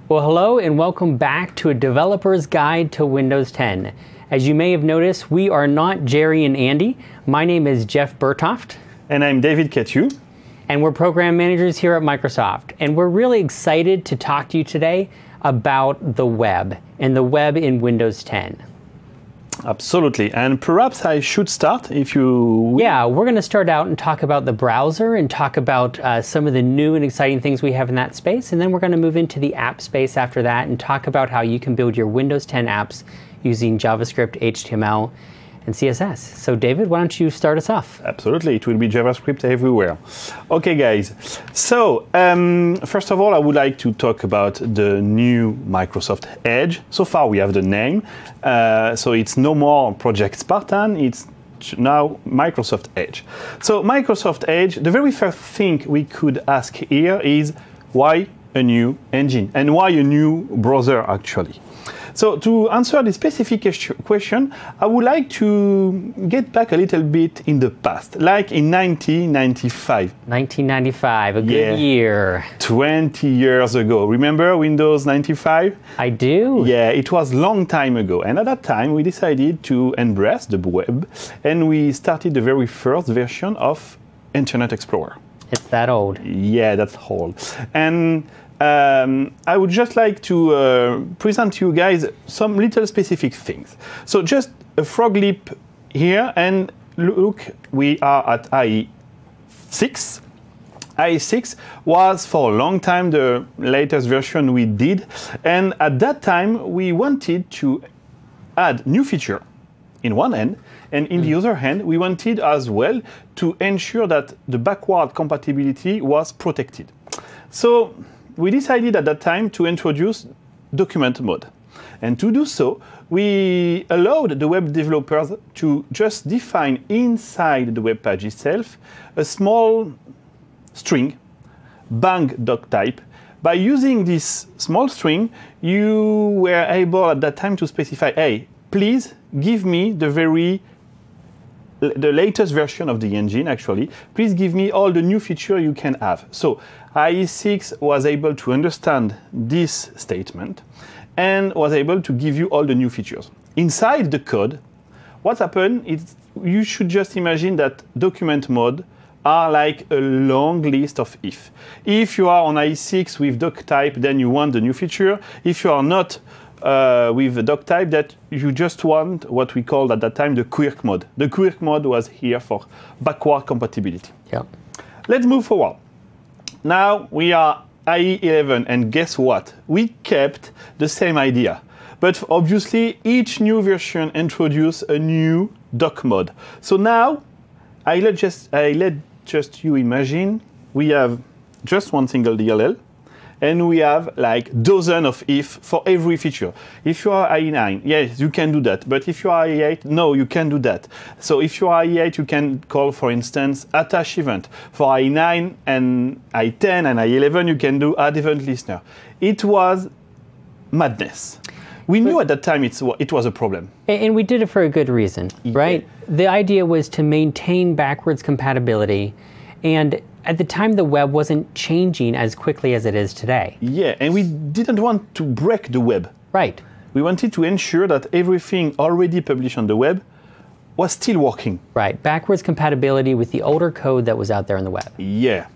Well, hello and welcome back to a developer's guide to Windows 10. As you may have noticed, we are not Jerry and Andy. My name is Jeff Bertoft. And I'm David Ketu. And we're program managers here at Microsoft. And we're really excited to talk to you today about the web and the web in Windows 10. Absolutely. And perhaps I should start if you... Yeah, we're going to start out and talk about the browser and talk about some of the new and exciting things we have in that space. And then we're going to move into the app space after that and talk about how you can build your Windows 10 apps using JavaScript, HTML, and CSS. So David, why don't you start us off? Absolutely. It will be JavaScript everywhere. Okay, guys. So, first of all, I would like to talk about the new Microsoft Edge. So far, we have the name. So it's no more Project Spartan. It's now Microsoft Edge. So Microsoft Edge, the very first thing we could ask here is why a new engine? And why a new browser, actually? So to answer the specific question, I would like to get back a little bit in the past, like in 1995. 1995, a good year. 20 years ago. Remember Windows 95? I do. Yeah, it was a long time ago. And at that time, we decided to embrace the web, and we started the very first version of Internet Explorer. It's that old. Yeah, that's old. And I would just like to present to you guys some little specific things. So just a frog leap here, and look, we are at IE6. IE6 was for a long time the latest version we did, and at that time we wanted to add new feature in one hand, and in the other hand we wanted as well to ensure that the backward compatibility was protected. So we decided at that time to introduce document mode. And to do so, we allowed the web developers to just define inside the web page itself a small string, bang doc type. By using this small string, you were able at that time to specify, hey, please give me the latest version of the engine, actually. Please give me all the new features you can have. So IE6 was able to understand this statement and was able to give you all the new features. Inside the code, what happened is you should just imagine that document mode are like a long list of if. If you are on IE6 with doc type, then you want the new feature. If you are not with the doc type, that you just want what we called at that time the quirk mode. The quirk mode was here for backward compatibility. Yeah. Let's move forward. Now we are IE11, and guess what? We kept the same idea. But obviously, each new version introduced a new doc mode. So now, I let just you imagine, we have just one single DLL, and we have like dozens of if for every feature. If you are IE9, yes, you can do that. But if you are IE8, no, you can do that. So if you are IE8, you can call, for instance, attach event. For IE9 and IE10 and IE11, you can do add event listener. It was madness. We knew at that time it was a problem. And we did it for a good reason, right? Yeah. The idea was to maintain backwards compatibility, and at the time, the web wasn't changing as quickly as it is today. Yeah, and we didn't want to break the web. Right. We wanted to ensure that everything already published on the web was still working. Right, backwards compatibility with the older code that was out there on the web. Yeah.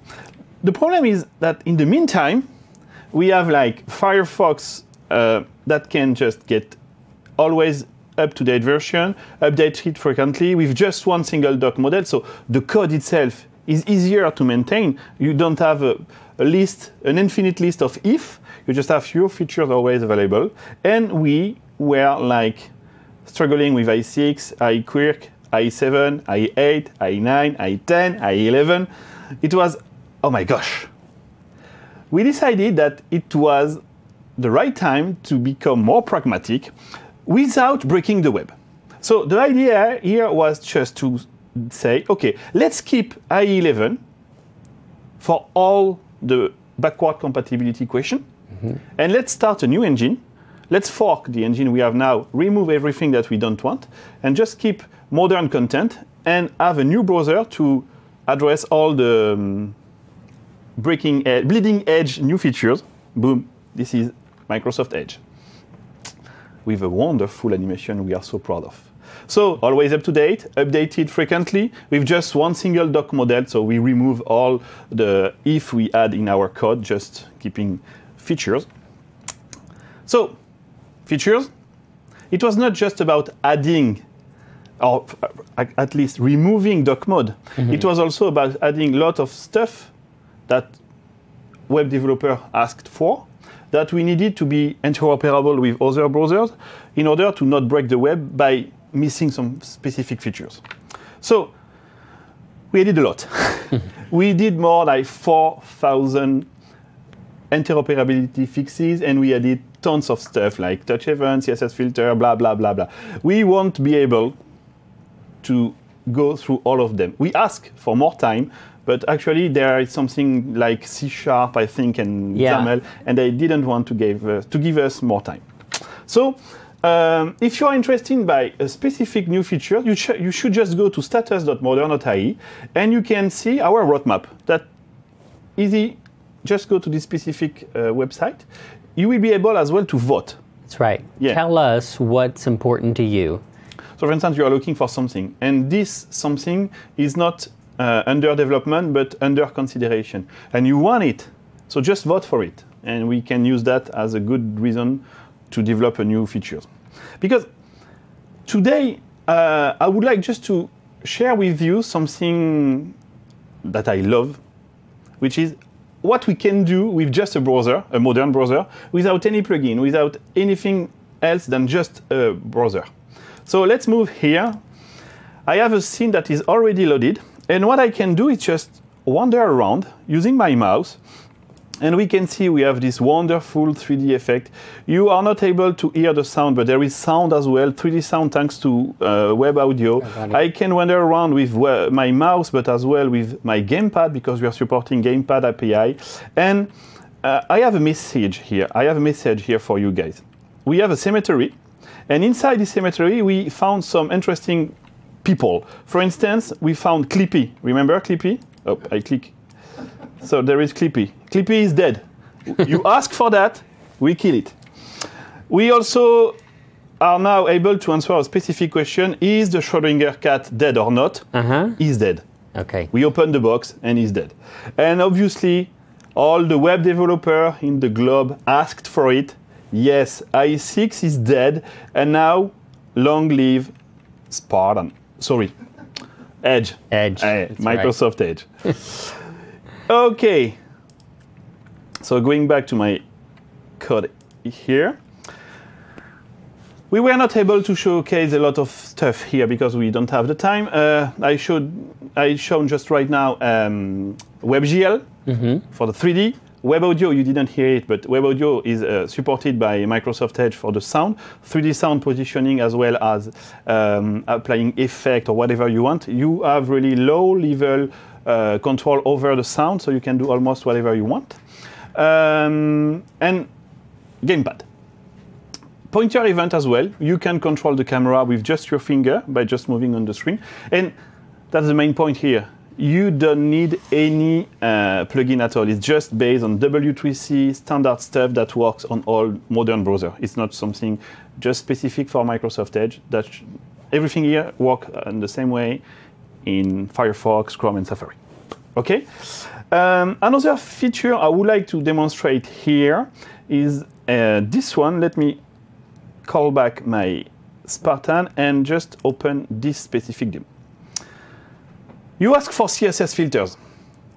The problem is that in the meantime, we have like Firefox that can just get always up-to-date version, update it frequently with just one single doc model. So the code itself is easier to maintain. You don't have an infinite list of if. You just have few features always available. And we were like struggling with IE6, IEquirk, IE7, IE8, IE9, IE10, IE11. It was, oh my gosh. We decided that it was the right time to become more pragmatic without breaking the web. So the idea here was just to say, okay, let's keep IE11 for all the backward compatibility question, and let's start a new engine. Let's fork the engine we have now, remove everything that we don't want, and just keep modern content and have a new browser to address all the bleeding edge new features. Boom, this is Microsoft Edge with a wonderful animation we are so proud of. So always up to date, updated frequently with just one single doc model. So we remove all the if we add in our code, just keeping features. So features, it was not just about adding or at least removing doc mode. It was also about adding a lot of stuff that web developer asked for, that we needed to be interoperable with other browsers in order to not break the web by missing some specific features. So we did a lot. We did more like 4,000 interoperability fixes, and we added tons of stuff like touch event, CSS filter, blah, blah, blah, blah. We won't be able to go through all of them. We ask for more time, but actually there is something like C#, I think, and XAML, and they didn't want to give us more time. So if you are interested by a specific new feature, you should just go to status.modern.ai, and you can see our roadmap. That easy. Just go to this specific website. You will be able as well to vote. That's right. Yeah. Tell us what's important to you. So for instance, you are looking for something, and this something is not under development, but under consideration. And you want it, so just vote for it. And we can use that as a good reason to develop a new feature. Because today, I would like just to share with you something that I love, which is what we can do with just a browser, a modern browser, without any plugin, without anything else than just a browser. So let's move here. I have a scene that is already loaded, and what I can do is just wander around using my mouse, and we can see we have this wonderful 3D effect. You are not able to hear the sound, but there is sound as well, 3D sound thanks to web audio. I can wander around with my mouse, but as well with my gamepad, because we are supporting gamepad API. And I have a message here. I have a message here for you guys. We have a cemetery, and inside this cemetery, we found some interesting people. For instance, we found Clippy. Remember Clippy? Oh, I click. So there is Clippy. Clippy is dead. You ask for that, we kill it. We also are now able to answer a specific question. Is the Schrödinger cat dead or not? He's dead. Okay. We open the box and he's dead. And obviously, all the web developer in the globe asked for it. Yes, i6 is dead. And now, long live Spartan. Sorry, Edge. Edge. Microsoft Edge. Okay. So going back to my code here. We were not able to showcase a lot of stuff here because we don't have the time. I shown just right now WebGL for the 3D. Web audio, you didn't hear it, but web audio is supported by Microsoft Edge for the sound, 3D sound positioning, as well as applying effect or whatever you want. You have really low-level control over the sound, so you can do almost whatever you want. And gamepad. Pointer event as well. You can control the camera with just your finger by just moving on the screen. And that's the main point here. You don't need any plugin at all. It's just based on W3C standard stuff that works on all modern browsers. It's not something just specific for Microsoft Edge. That everything here works in the same way in Firefox, Chrome, and Safari. Okay. Another feature I would like to demonstrate here is this one. Let me call back my Spartan and just open this specific demo. You ask for CSS filters.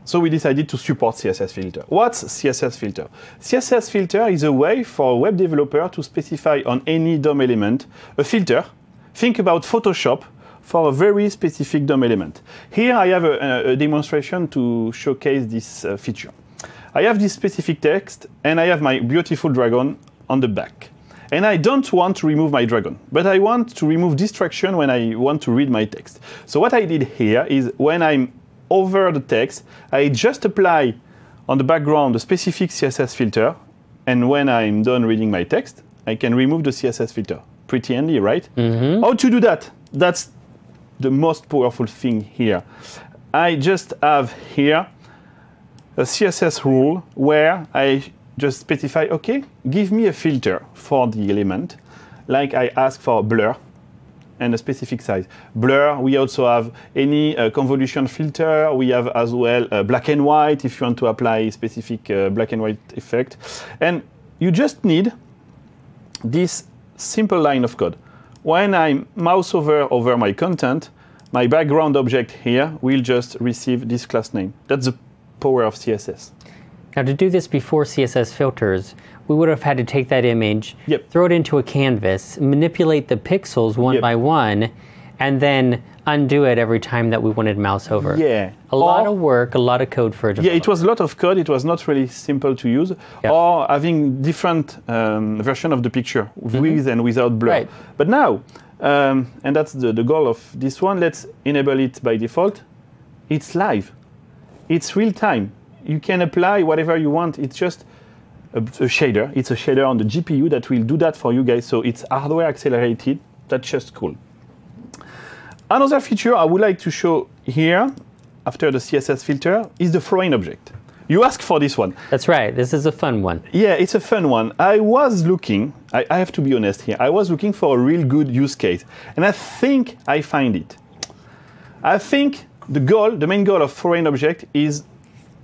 So we decided to support CSS filter. What's CSS filter? CSS filter is a way for a web developer to specify on any DOM element a filter. Think about Photoshop for a very specific DOM element. Here I have a demonstration to showcase this feature. I have this specific text, and I have my beautiful dragon on the back. And I don't want to remove my dragon, but I want to remove distraction when I want to read my text. So what I did here is when I'm over the text, I just apply on the background a specific CSS filter. And when I'm done reading my text, I can remove the CSS filter. Pretty handy, right? How to do that? That's the most powerful thing here. I just have here a CSS rule where I just specify, okay, give me a filter for the element, like I ask for blur and a specific size. Blur, we also have any convolution filter. We have as well black and white if you want to apply specific black and white effect. And you just need this simple line of code. When I mouse over my content, my background object here will just receive this class name. That's the power of CSS. Now, to do this before CSS filters, we would have had to take that image, throw it into a canvas, manipulate the pixels one by one, and then undo it every time that we wanted mouse over. Yeah. A lot of work, a lot of code for a developer. Yeah, it was a lot of code. It was not really simple to use. Or having different version of the picture with and without blur. Right. But now, and that's the goal of this one, let's enable it by default. It's live. It's real time. You can apply whatever you want. It's just a shader. It's a shader on the GPU that will do that for you guys. So it's hardware accelerated. That's just cool. Another feature I would like to show here, after the CSS filter, is the foreign object. You asked for this one. That's right. This is a fun one. Yeah, it's a fun one. I was looking, I have to be honest here, I was looking for a real good use case. And I think I find it. I think the main goal of foreign object is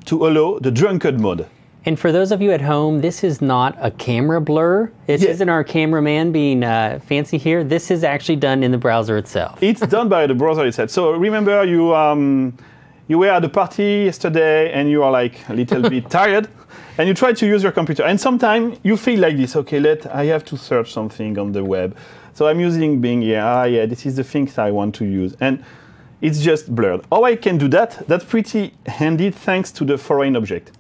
to allow the drunkard mode. And for those of you at home, this is not a camera blur. This isn't our cameraman being fancy here. This is actually done in the browser itself. It's done by the browser itself. So remember, you were at a party yesterday and you are like a little bit tired, and you try to use your computer. And sometimes you feel like this. Okay, I have to search something on the web. So I'm using Bing here. This is the things I want to use. And it's just blurred. How I can do that? That's pretty handy thanks to the foreign object.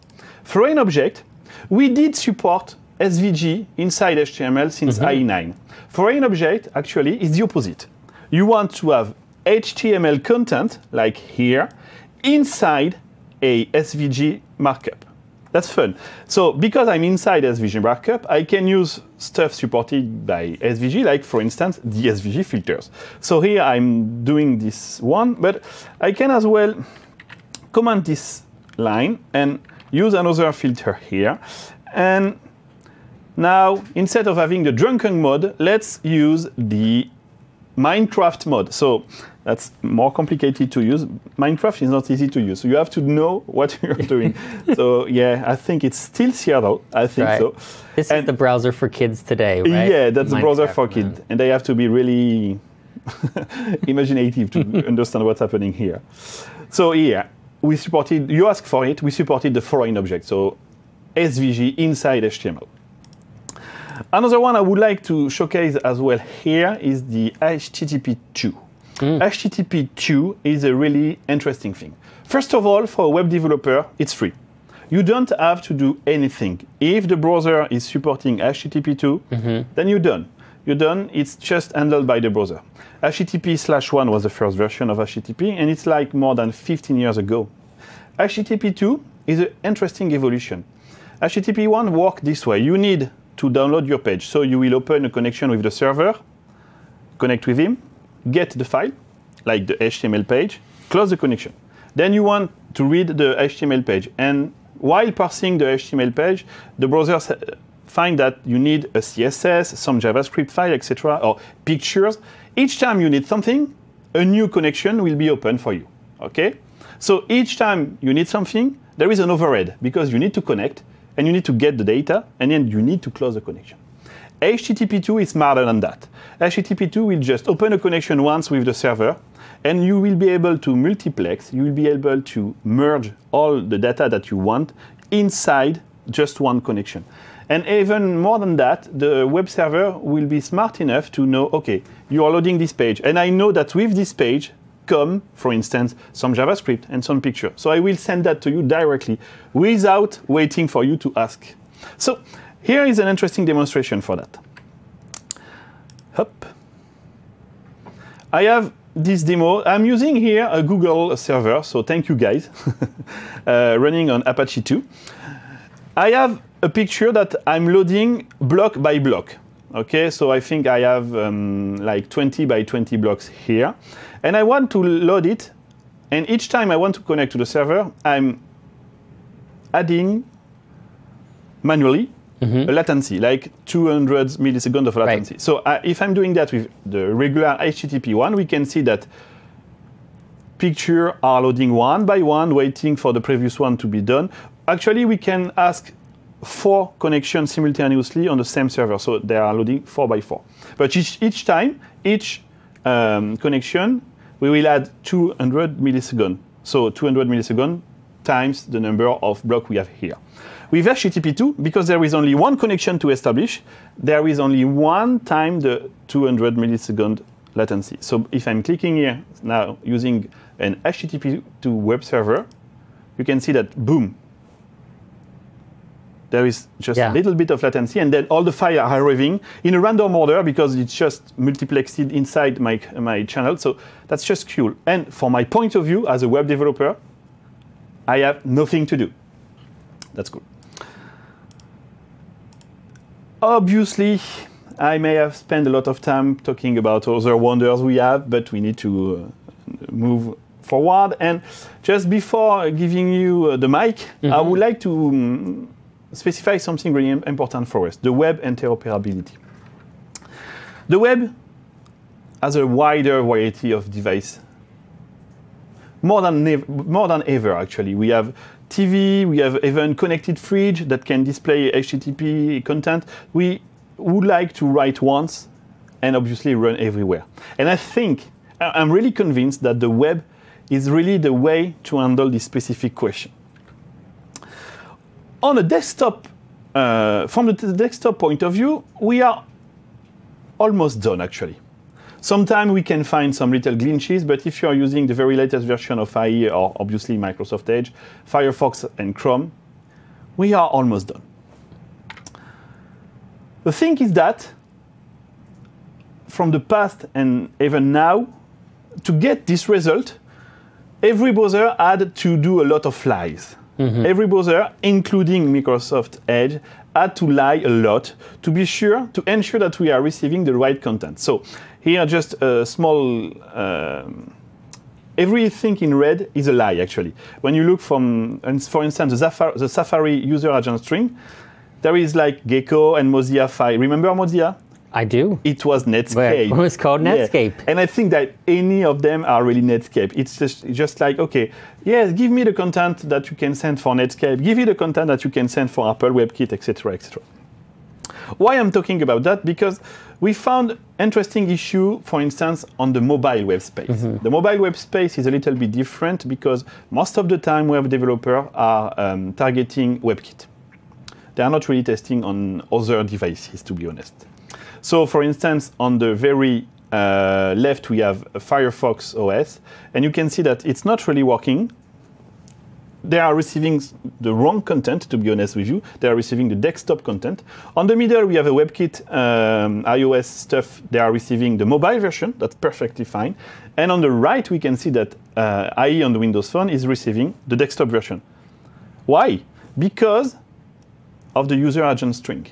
Foreign object, we did support SVG inside HTML since IE9. Foreign object actually is the opposite. You want to have HTML content, like here, inside a SVG markup. That's fun. So because I'm inside SVG markup, I can use stuff supported by SVG, like for instance, the SVG filters. So here I'm doing this one, but I can as well comment this line and use another filter here. And now, instead of having the drunken mode, let's use the Minecraft mode. So that's more complicated to use. Minecraft is not easy to use. So you have to know what you're doing. So yeah, I think it's still Seattle. I think so. This is the browser for kids today, right? Yeah, that's the browser for kids. And they have to be really imaginative to understand what's happening here. So yeah, we supported, you asked for it, we supported the foreign object. So SVG inside HTML. Another one I would like to showcase as well here is the HTTP2. HTTP2 is a really interesting thing. First of all, for a web developer, it's free. You don't have to do anything. If the browser is supporting HTTP2, then you're done. You're done, it's just handled by the browser. HTTP/1 was the first version of HTTP, and it's like more than 15 years ago. HTTP2 is an interesting evolution. HTTP1 works this way. You need to download your page. So you will open a connection with the server, connect with him, get the file, like the HTML page, close the connection. Then you want to read the HTML page. And while parsing the HTML page, the browser finds that you need a CSS, some JavaScript file, etc., or pictures. Each time you need something, a new connection will be open for you. Okay? So each time you need something, there is an overhead because you need to connect, and you need to get the data, and then you need to close the connection. HTTP2 is smarter than that. HTTP2 will just open a connection once with the server, and you will be able to multiplex, you will be able to merge all the data that you want inside just one connection. And even more than that, the web server will be smart enough to know, okay, you are loading this page, and I know that with this page come, for instance, some JavaScript and some picture. So I will send that to you directly without waiting for you to ask. So here is an interesting demonstration for that. Hop. I have this demo. I'm using here a Google server, so thank you guys, running on Apache 2. I have a picture that I'm loading block by block. Okay, so I think I have like 20 by 20 blocks here. And I want to load it. And each time I want to connect to the server, I'm adding manually a latency, like 200 milliseconds of latency. Right. So if I'm doing that with the regular HTTP one, we can see that pictures are loading one by one, waiting for the previous one to be done. Actually, we can ask 4 connections simultaneously on the same server, so they are loading 4 by 4. But each time, each connection, we will add 200 milliseconds. So 200 milliseconds times the number of blocks we have here. With HTTP2, because there is only one connection to establish, there is only one time the 200 millisecond latency. So if I'm clicking here now using an HTTP2 web server, you can see that, boom, there is just a little bit of latency, and then all the files are arriving in a random order because it's just multiplexed inside my channel. So that's just cool. And from my point of view as a web developer, I have nothing to do. That's cool. Obviously, I may have spent a lot of time talking about other wonders we have, but we need to move forward. And just before giving you the mic, I would like to specify something really important for us, the web interoperability. The web has a wider variety of devices. More than ever, actually. We have TV, we have even connected fridge that can display HTTP content. We would like to write once and obviously run everywhere. And I think, I'm really convinced that the web is really the way to handle this specific question. On a desktop, from the desktop point of view, we are almost done, actually. Sometimes we can find some little glitches, but if you are using the very latest version of IE or obviously Microsoft Edge, Firefox and Chrome, we are almost done. The thing is that from the past and even now, to get this result, every browser had to do a lot of lies. Every browser, including Microsoft Edge, had to lie a lot to be sure, to ensure that we are receiving the right content. So here, just a small, everything in red is a lie, actually. When you look from, for instance, the Safari user agent string, there is like Gecko and Mozilla file. Remember Mozilla? I do. It was Netscape. It was called Netscape. Yeah. And I think that any of them are really Netscape. It's just like, okay, yes, give me the content that you can send for Netscape. Give me the content that you can send for Apple WebKit, etc., etc. Why I'm talking about that? Because we found interesting issue, for instance, on the mobile web space. The mobile web space is a little bit different because most of the time web developers are targeting WebKit. They are not really testing on other devices, to be honest. So, for instance, on the very left, we have a Firefox OS, and you can see that it's not really working. They are receiving the wrong content, to be honest with you. They are receiving the desktop content. On the middle, we have a WebKit iOS stuff. They are receiving the mobile version. That's perfectly fine. And on the right, we can see that IE on the Windows Phone is receiving the desktop version. Why? Because of the user agent string.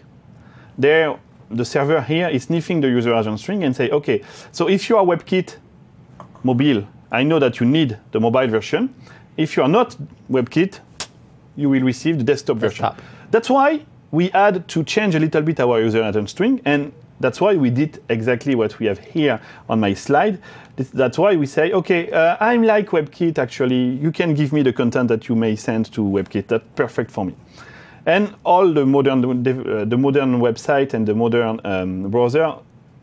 The server here is sniffing the user agent string and say, okay, so if you are WebKit mobile, I know that you need the mobile version. If you are not WebKit, you will receive the desktop version. That's why we had to change a little bit our user agent string, and that's why we did exactly what we have here on my slide. That's why we say, okay, I'm like WebKit, actually. You can give me the content that you may send to WebKit. That's perfect for me. And all the modern website and the modern browser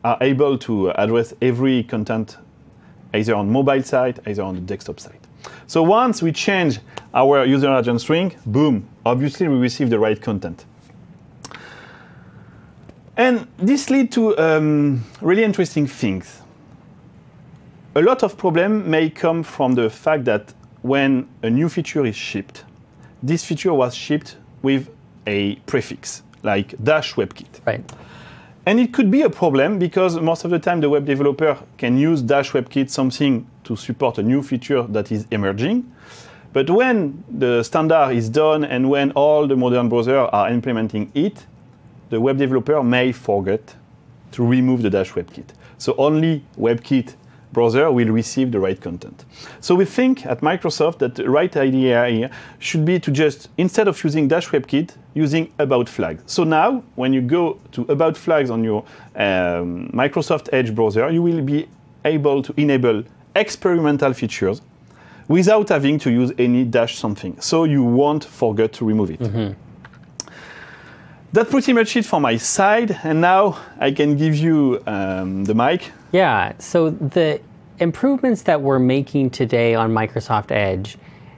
are able to address every content either on mobile side, either on the desktop side. So once we change our user agent string, boom, obviously we receive the right content. And this leads to really interesting things. A lot of problems may come from the fact that when a new feature is shipped, this feature was shipped with a prefix, like -WebKit. Right. And it could be a problem because most of the time the web developer can use -WebKit, something to support a new feature that is emerging. But when the standard is done and when all the modern browsers are implementing it, the web developer may forget to remove the -WebKit. So only WebKit browser will receive the right content. So we think at Microsoft that the right idea here should be to just, instead of using -WebKit, using about flags. So now, when you go to about flags on your Microsoft Edge browser, you will be able to enable experimental features without having to use any dash something. So you won't forget to remove it. That's pretty much it for my side. And now I can give you the mic. Yeah, so the improvements that we're making today on Microsoft Edge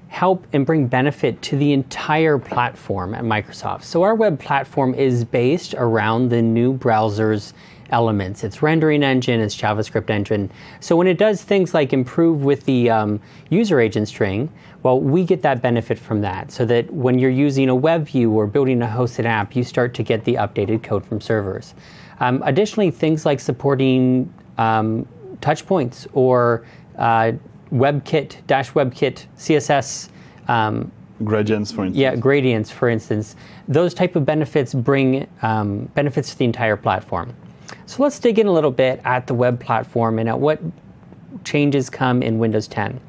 help and bring benefit to the entire platform at Microsoft. So our web platform is based around the new browser's elements. It's rendering engine, it's JavaScript engine. So when it does things like improve with the user agent string, well, we get that benefit from that, so that when you're using a web view or building a hosted app, you start to get the updated code from servers. Additionally, things like supporting touch points or WebKit, -WebKit, CSS, gradients, for instance. Yeah, gradients, for instance. Those type of benefits bring benefits to the entire platform. So let's dig in a little bit at the web platform and at what changes come in Windows 10.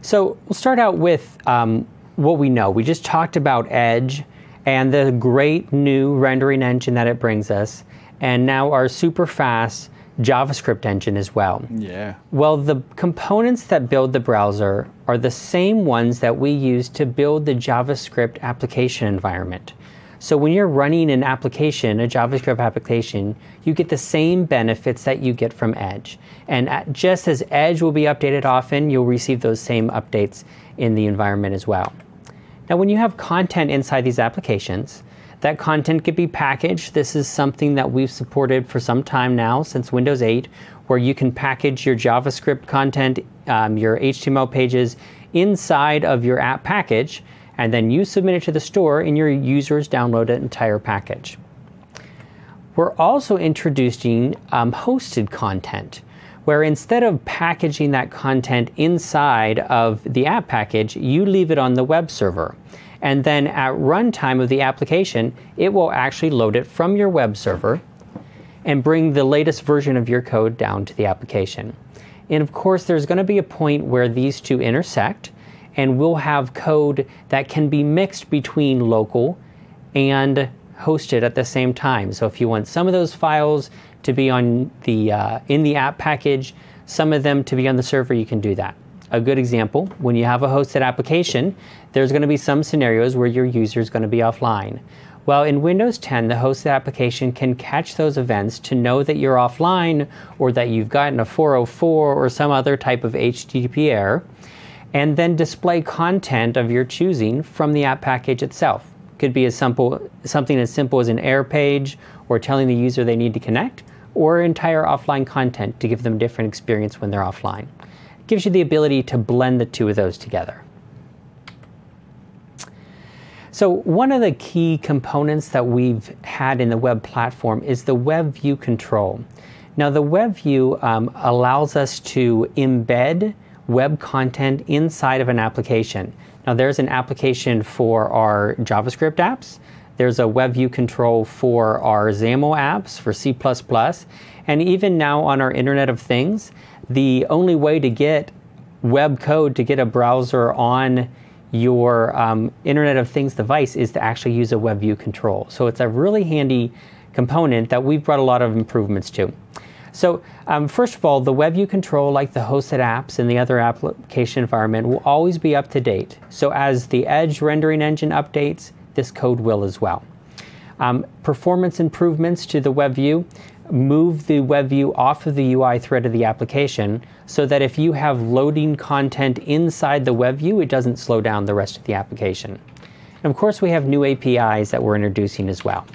So we'll start out with what we know. We just talked about Edge and the great new rendering engine that it brings us, and now our super fast JavaScript engine as well. Yeah. Well, the components that build the browser are the same ones that we use to build the JavaScript application environment. So when you're running an application, a JavaScript application, you get the same benefits that you get from Edge. And just as Edge will be updated often, you'll receive those same updates in the environment as well. Now, when you have content inside these applications, that content could be packaged. This is something that we've supported for some time now, since Windows 8, where you can package your JavaScript content, your HTML pages inside of your app package, and then you submit it to the store and your users download an entire package. We're also introducing hosted content, where instead of packaging that content inside of the app package, you leave it on the web server. And then at runtime of the application, it will actually load it from your web server and bring the latest version of your code down to the application. And of course, there's going to be a point where these two intersect, and we'll have code that can be mixed between local and hosted at the same time. So if you want some of those files to be on the in the app package, some of them to be on the server, you can do that. A good example, when you have a hosted application, there's going to be some scenarios where your user is going to be offline. Well, in Windows 10, the hosted application can catch those events to know that you're offline or that you've gotten a 404 or some other type of HTTP error, and then display content of your choosing from the app package itself. Could be something as simple as an error page or telling the user they need to connect, or entire offline content to give them a different experience when they're offline. It gives you the ability to blend the two of those together. So one of the key components that we've had in the web platform is the web view control. Now the web view allows us to embed web content inside of an application. Now there's an application for our JavaScript apps. There's a web view control for our XAML apps for C++. And even now on our Internet of Things, the only way to get web code to get a browser on your Internet of Things device is to actually use a web view control. So it's a really handy component that we've brought a lot of improvements to. So first of all, the web view control, like the hosted apps and the other application environment, will always be up to date. So as the Edge rendering engine updates, this code will as well. Performance improvements to the web view move the web view off of the UI thread of the application so that if you have loading content inside the web view, it doesn't slow down the rest of the application. And of course, we have new APIs that we're introducing as well.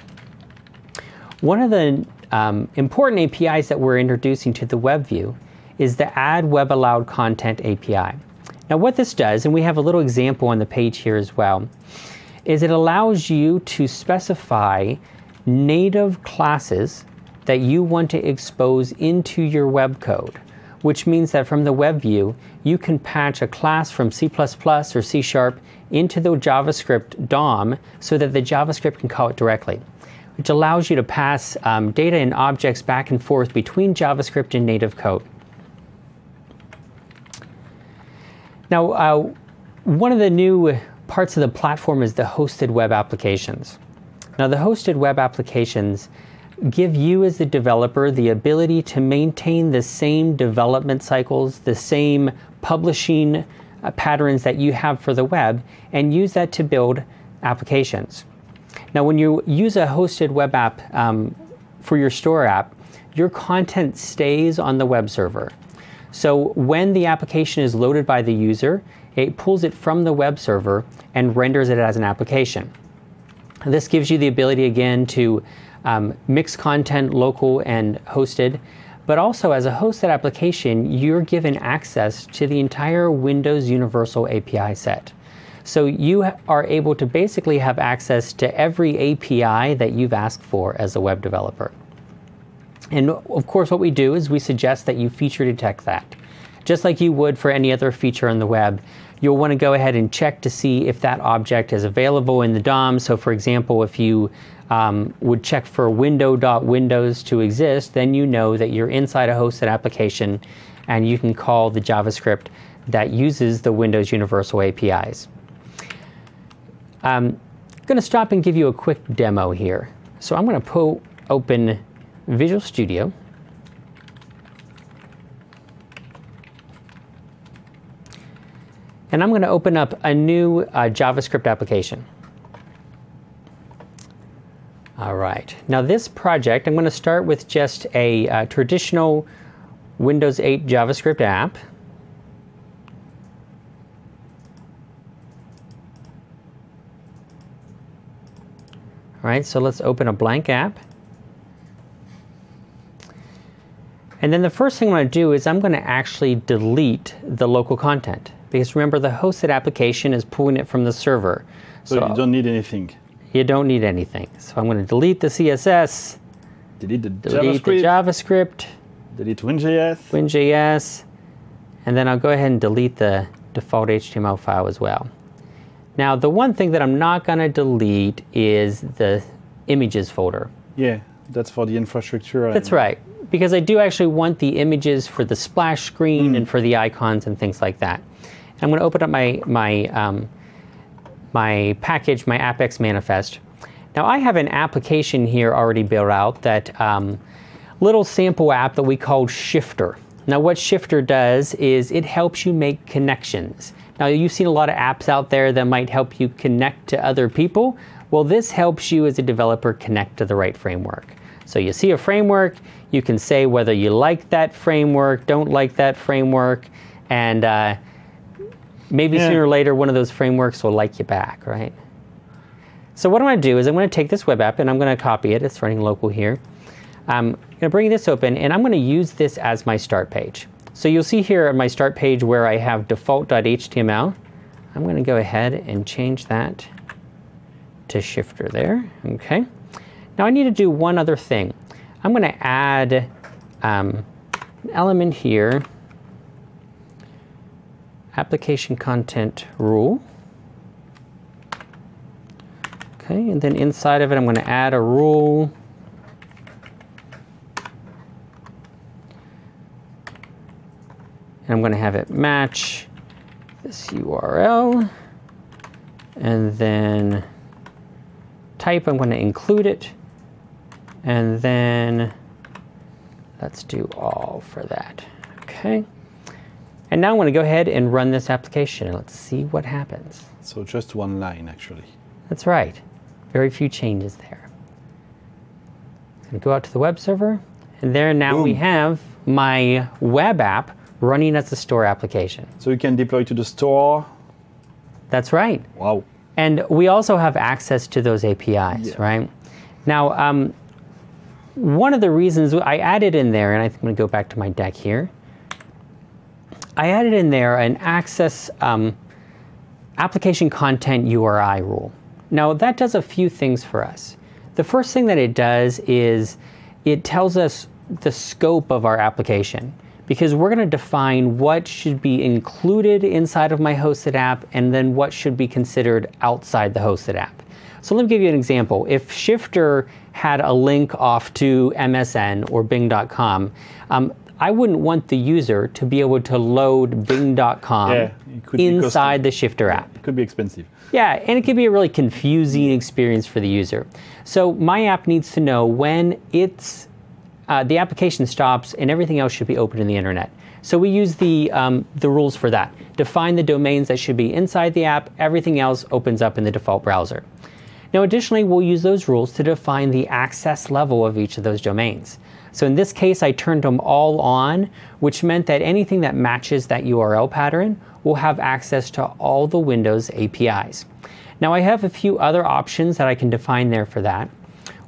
One of the important APIs that we're introducing to the web view is the Add Web Allowed Content API. Now what this does, and we have a little example on the page here as well, is it allows you to specify native classes that you want to expose into your web code, which means that from the web view, you can patch a class from C++ or C# into the JavaScript DOM so that the JavaScript can call it directly. which allows you to pass data and objects back and forth between JavaScript and native code. Now, one of the new parts of the platform is the hosted web applications. Now, the hosted web applications give you as the developer the ability to maintain the same development cycles, the same publishing patterns that you have for the web, and use that to build applications. Now, when you use a hosted web app for your store app, your content stays on the web server. So when the application is loaded by the user, it pulls it from the web server and renders it as an application. This gives you the ability, again, to mix content local and hosted, but also as a hosted application, you're given access to the entire Windows Universal API set. So you are able to basically have access to every API that you've asked for as a web developer. And of course, what we do is we suggest that you feature detect that. Just like you would for any other feature on the web, you'll want to go ahead and check to see if that object is available in the DOM. So for example, if you would check for window.windows to exist, then you know that you're inside a hosted application and you can call the JavaScript that uses the Windows Universal APIs. I'm going to stop and give you a quick demo here. So I'm going to open Visual Studio. And I'm going to open up a new JavaScript application. All right. Now this project, I'm going to start with just a traditional Windows 8 JavaScript app. All right, so let's open a blank app. And then the first thing I'm going to do is I'm going to actually delete the local content. Because remember, the hosted application is pulling it from the server. So you don't need anything. You don't need anything. So I'm going to delete the CSS, delete the JavaScript, delete WinJS, and then I'll go ahead and delete the default HTML file as well. Now, the one thing that I'm not going to delete is the images folder. Yeah, that's for the infrastructure. That's right, because I do actually want the images for the splash screen and for the icons and things like that. I'm going to open up my package, my AppX manifest. Now, I have an application here already built out, that little sample app that we call Shifter. Now, what Shifter does is it helps you make connections. Now, you've seen a lot of apps out there that might help you connect to other people. Well, this helps you as a developer connect to the right framework. So you see a framework, you can say whether you like that framework, don't like that framework, and maybe sooner or later one of those frameworks will like you back, right? So what I'm going to do is I'm going to take this web app and I'm going to copy it. It's running local here. I'm going to bring this open and I'm going to use this as my start page. So you'll see here on my start page where I have default.html. I'm going to go ahead and change that to Shifter there. Okay. Now I need to do one other thing. I'm going to add an element here, application content rule. Okay, and then inside of it I'm going to add a rule. And I'm going to have it match this URL. And then type, I'm going to include it. And then let's do all for that. Okay. And now I'm going to go ahead and run this application. Let's see what happens. So just one line, actually. That's right. Very few changes there. I'm going to go out to the web server. And there now we have my web app running as a store application. So you can deploy to the store. That's right. Wow. And we also have access to those APIs, right? Now, one of the reasons I added in there, and I think I'm going to go back to my deck here, I added in there an access application content URI rule. Now, that does a few things for us. The first thing that it does is it tells us the scope of our application. because we're going to define what should be included inside of my hosted app and then what should be considered outside the hosted app. So let me give you an example. If Shifter had a link off to MSN or Bing.com, I wouldn't want the user to be able to load Bing.com inside the Shifter app. It could be expensive. Yeah, and it could be a really confusing experience for the user. So my app needs to know when the application stops and everything else should be open in the internet. So we use the rules for that. Define the domains that should be inside the app. Everything else opens up in the default browser. Now, additionally, we'll use those rules to define the access level of each of those domains. So in this case, I turned them all on, which meant that anything that matches that URL pattern will have access to all the Windows APIs. Now, I have a few other options that I can define there for that.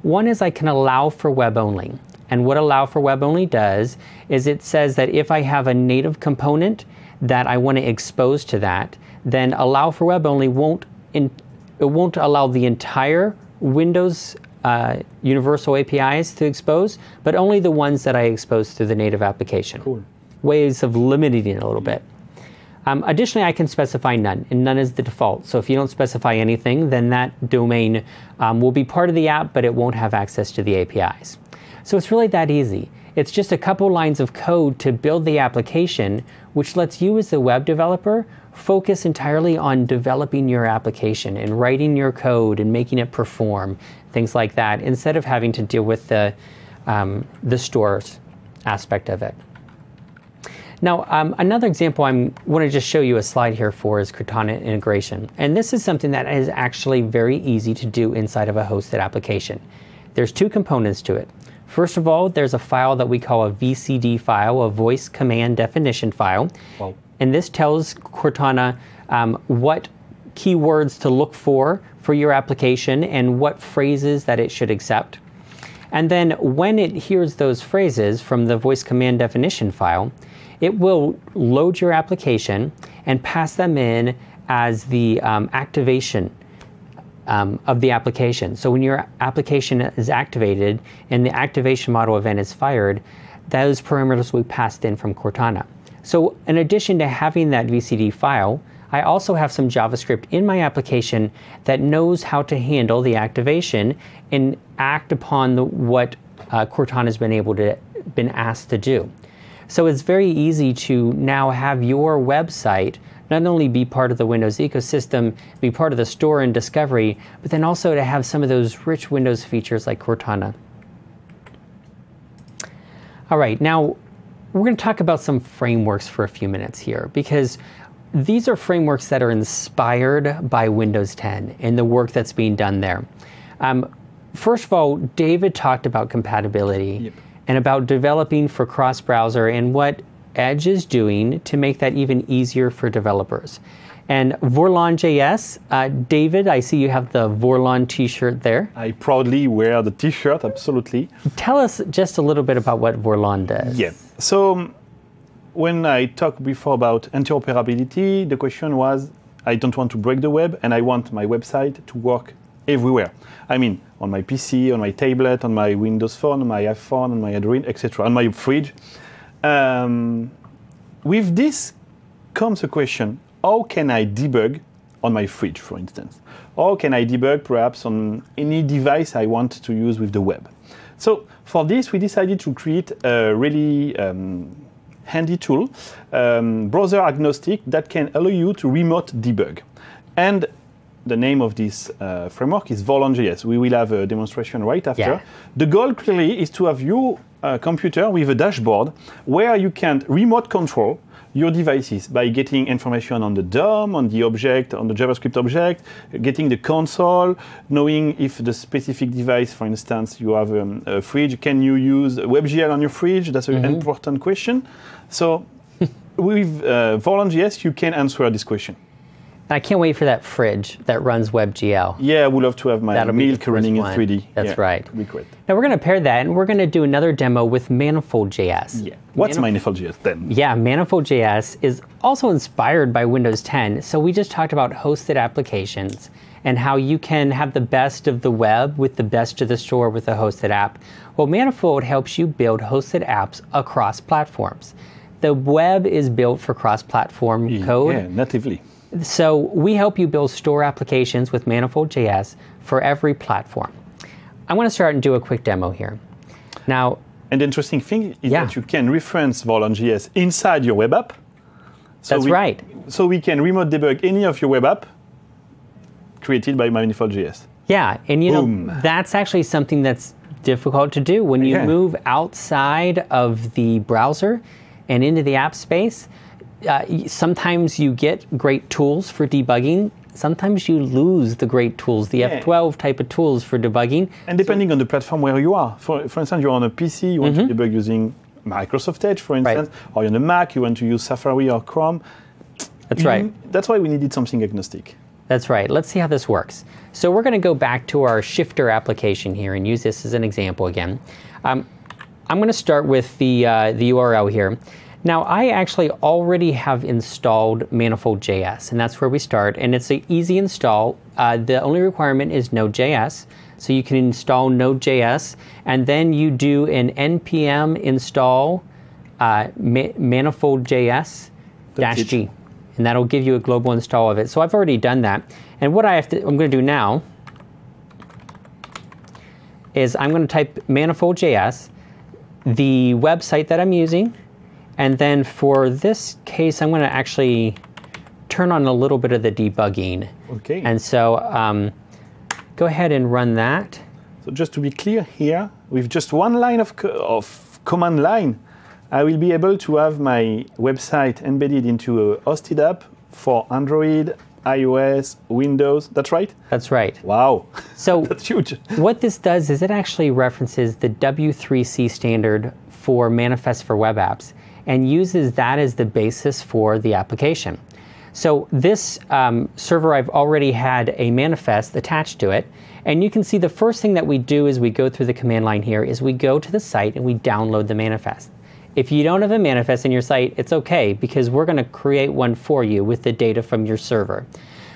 One is I can allow for web only. And what allow for web only does is it says that if I have a native component that I want to expose to that, then allow for web only won't allow the entire Windows universal APIs to expose, but only the ones that I expose through the native application. Cool. Ways of limiting it a little bit. Additionally, I can specify none, and none is the default. So if you don't specify anything, then that domain will be part of the app, but it won't have access to the APIs. So it's really that easy. It's just a couple lines of code to build the application, which lets you as the web developer focus entirely on developing your application and writing your code and making it perform, things like that, instead of having to deal with the stores aspect of it. Now, another example I want to just show you a slide here for is Cortana integration. And this is something that is actually very easy to do inside of a hosted application. There's two components to it. First of all, there's a file that we call a VCD file, a voice command definition file. Wow. And this tells Cortana what keywords to look for your application and what phrases that it should accept. And then when it hears those phrases from the voice command definition file, it will load your application and pass them in as the activation of the application. So when your application is activated and the activation model event is fired, those parameters will be passed in from Cortana. So in addition to having that VCD file, I also have some JavaScript in my application that knows how to handle the activation and act upon what Cortana has been asked to do. So it's very easy to now have your website not only be part of the Windows ecosystem, be part of the store and discovery, but then also to have some of those rich Windows features like Cortana. All right, now we're going to talk about some frameworks for a few minutes here, because these are frameworks that are inspired by Windows 10 and the work that's being done there. First of all, David talked about compatibility and about developing for cross-browser and what Edge is doing to make that even easier for developers. And Vorlon.js, David, I see you have the Vorlon t-shirt there. I proudly wear the t-shirt, absolutely. Tell us just a little bit about what Vorlon does. Yeah, so when I talked before about interoperability, the question was, I don't want to break the web and I want my website to work everywhere. I mean, on my PC, on my tablet, on my Windows Phone, on my iPhone, on my Android, etc., on my fridge. With this comes a question, how can I debug on my fridge, for instance? Or can I debug perhaps on any device I want to use with the web? So for this, we decided to create a really handy tool, browser agnostic, that can allow you to remote debug. And the name of this framework is Vorlon.js. We will have a demonstration right after. Yeah. The goal clearly is to have your computer with a dashboard where you can remote control your devices by getting information on the DOM, on the object, on the JavaScript object, getting the console, knowing if the specific device, for instance, you have a fridge, can you use WebGL on your fridge? That's an important question. So with Vorlon.js, you can answer this question. I can't wait for that fridge that runs WebGL. Yeah, I would love to have my milk running in 3D. That's right. That'd be great. Now we're going to pair that, and we're going to do another demo with Manifold.js. Yeah. What's Manifold.js then? Yeah, Manifold.js is also inspired by Windows 10. So we just talked about hosted applications and how you can have the best of the web with the best of the store with a hosted app. Well, Manifold helps you build hosted apps across platforms. The web is built for cross-platform code. Yeah, natively. So we help you build store applications with Manifold.js for every platform. I'm going to start and do a quick demo here. Now, and the interesting thing is that you can reference Vorlon.js inside your web app. So that's right. So we can remote debug any of your web app created by Manifold.js. Yeah, and you know, that's actually something that's difficult to do. When you move outside of the browser and into the app space, sometimes you get great tools for debugging. Sometimes you lose the great tools, the F12 type of tools for debugging. And depending on the platform where you are. For instance, you're on a PC, you want to debug using Microsoft Edge, for instance, or you're on a Mac, you want to use Safari or Chrome. That's right. That's why we needed something agnostic. That's right. Let's see how this works. So we're going to go back to our shifter application here and use this as an example again. I'm going to start with the URL here. Now, I actually already have installed Manifold.js, and that's where we start. And it's an easy install. The only requirement is Node.js. So you can install Node.js, and then you do an npm install Manifold.js-g. And that'll give you a global install of it. So I've already done that. And what I'm going to do now is I'm going to type Manifold.js, the website that I'm using, and then for this case, I'm going to actually turn on a little bit of the debugging. Okay. And so go ahead and run that. So just to be clear here, with just one line of command line, I will be able to have my website embedded into a hosted app for Android, iOS, Windows. That's right? That's right. Wow. So that's huge. What this does is it actually references the W3C standard for manifest for web apps and uses that as the basis for the application. So this server, I've already had a manifest attached to it. And you can see the first thing that we do as we go through the command line here is we go to the site and we download the manifest. If you don't have a manifest in your site, it's okay, because we're going to create one for you with the data from your server.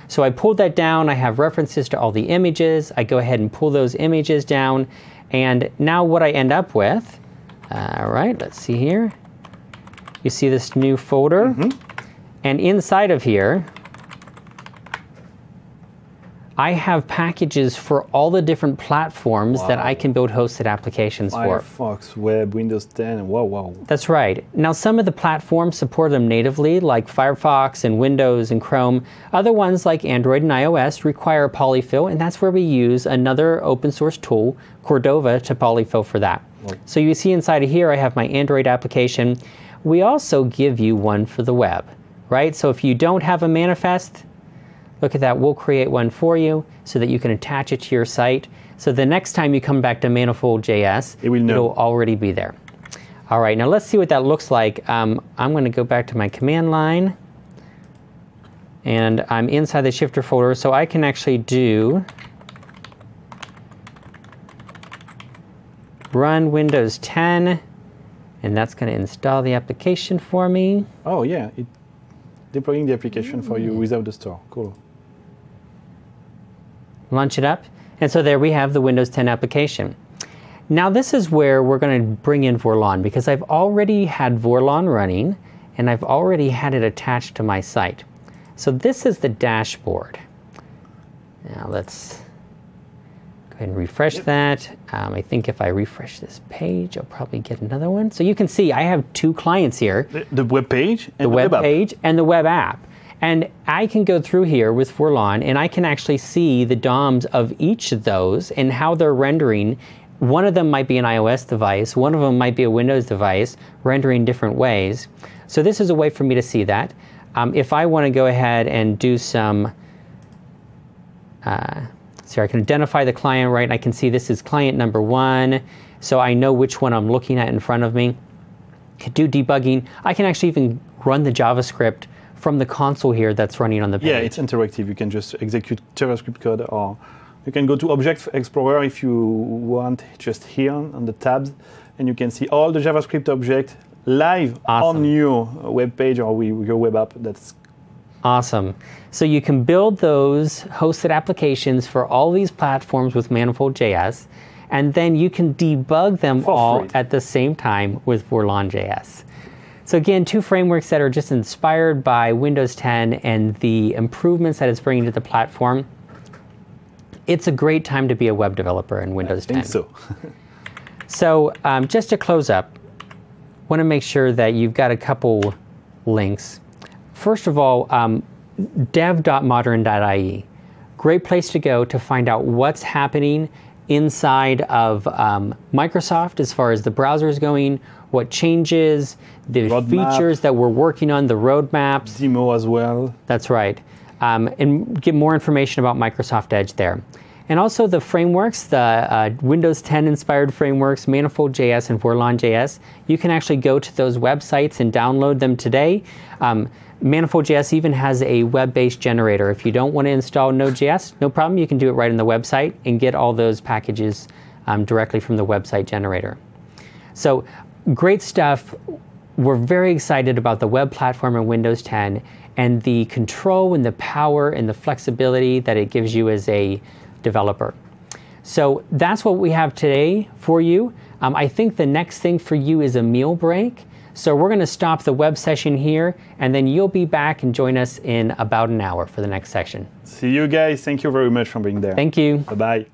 So I pulled that down. I have references to all the images. I go ahead and pull those images down. And now what I end up with, all right, let's see here. You see this new folder. And inside of here, I have packages for all the different platforms that I can build hosted applications for. Firefox, Web, Windows 10, wow. That's right. Now, some of the platforms support them natively, like Firefox and Windows and Chrome. Other ones, like Android and iOS, require polyfill, and that's where we use another open source tool, Cordova, to polyfill for that. So you see inside of here, I have my Android application. We also give you one for the web, right? So if you don't have a manifest, look at that, we'll create one for you so that you can attach it to your site. So the next time you come back to Manifold.js, it'll already be there. All right, now let's see what that looks like. I'm going to go back to my command line. And I'm inside the shifter folder, so I can actually do run Windows 10. And that's going to install the application for me. Oh, yeah. Deploying the application for you without the store. Cool. Launch it up. And so there we have the Windows 10 application. Now this is where we're going to bring in Vorlon, because I've already had Vorlon running and I've already had it attached to my site. So this is the dashboard. Now let's go ahead and refresh that. I think if I refresh this page, I'll probably get another one. So you can see I have two clients here. The web page and the web page and the web app. And I can go through here with Vorlon and I can actually see the DOMs of each of those and how they're rendering. One of them might be an iOS device. One of them might be a Windows device, rendering different ways. So this is a way for me to see that. If I want to go ahead and do some, so I can identify the client, right? I can see this is client number 1. So I know which one I'm looking at in front of me. I can do debugging. I can actually even run the JavaScript from the console here that's running on the page. Yeah, it's interactive. You can just execute JavaScript code, or you can go to Object Explorer if you want, just here on the tabs, and you can see all the JavaScript objects live on your web page or your web app. That's awesome. So you can build those hosted applications for all these platforms with Manifold.js, and then you can debug them all at the same time with Vorlon.js. So again, two frameworks that are just inspired by Windows 10 and the improvements that it's bringing to the platform. It's a great time to be a web developer in Windows 10. I think so. So just to close up, want to make sure that you've got a couple links. First of all, dev.modern.ie. Great place to go to find out what's happening inside of Microsoft as far as the browser is going, what changes, the features that we're working on, the roadmaps. Demo as well. That's right. And get more information about Microsoft Edge there. And also the frameworks, the Windows 10 inspired frameworks, Manifold.js and Vorlon.js. You can actually go to those websites and download them today. Manifold.js even has a web-based generator. If you don't want to install Node.js, no problem. You can do it right on the website and get all those packages directly from the website generator. So great stuff. We're very excited about the web platform in Windows 10 and the control and the power and the flexibility that it gives you as a developer. So that's what we have today for you. I think the next thing for you is a meal break. So we're going to stop the web session here, and then you'll be back and join us in about an hour for the next section. See you guys. Thank you very much for being there. Thank you. Bye-bye.